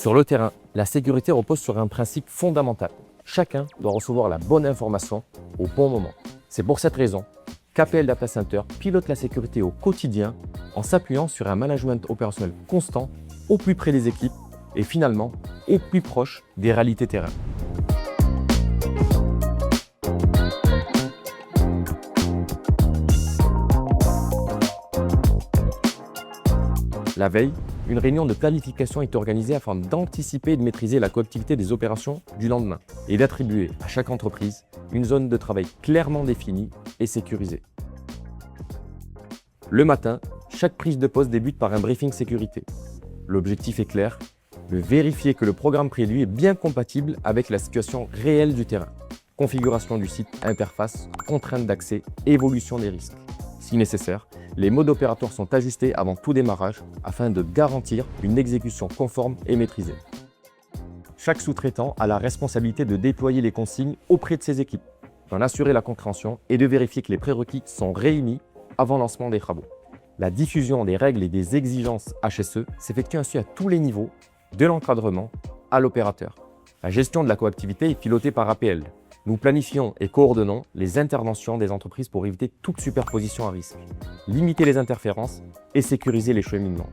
Sur le terrain, la sécurité repose sur un principe fondamental. Chacun doit recevoir la bonne information au bon moment. C'est pour cette raison qu'APL Data Center pilote la sécurité au quotidien en s'appuyant sur un management opérationnel constant au plus près des équipes et finalement au plus proche des réalités terrain. La veille, une réunion de planification est organisée afin d'anticiper et de maîtriser la coactivité des opérations du lendemain et d'attribuer à chaque entreprise une zone de travail clairement définie et sécurisée. Le matin, chaque prise de poste débute par un briefing sécurité. L'objectif est clair, de vérifier que le programme prévu est bien compatible avec la situation réelle du terrain. Configuration du site, interface, contraintes d'accès, évolution des risques. Si nécessaire, les modes opératoires sont ajustés avant tout démarrage afin de garantir une exécution conforme et maîtrisée. Chaque sous-traitant a la responsabilité de déployer les consignes auprès de ses équipes, d'en assurer la compréhension et de vérifier que les prérequis sont réunis avant lancement des travaux. La diffusion des règles et des exigences HSE s'effectue ainsi à tous les niveaux, de l'encadrement à l'opérateur. La gestion de la coactivité est pilotée par APL. Nous planifions et coordonnons les interventions des entreprises pour éviter toute superposition à risque, limiter les interférences et sécuriser les cheminements.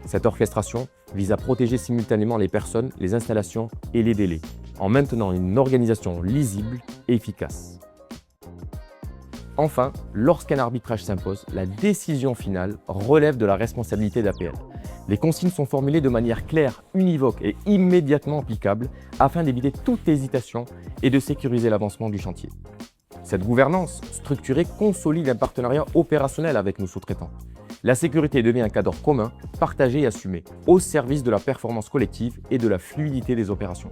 Cette orchestration vise à protéger simultanément les personnes, les installations et les délais, en maintenant une organisation lisible et efficace. Enfin, lorsqu'un arbitrage s'impose, la décision finale relève de la responsabilité d'APL. Les consignes sont formulées de manière claire, univoque et immédiatement applicable afin d'éviter toute hésitation et de sécuriser l'avancement du chantier. Cette gouvernance structurée consolide un partenariat opérationnel avec nos sous-traitants. La sécurité devient un cadre commun, partagé et assumé, au service de la performance collective et de la fluidité des opérations.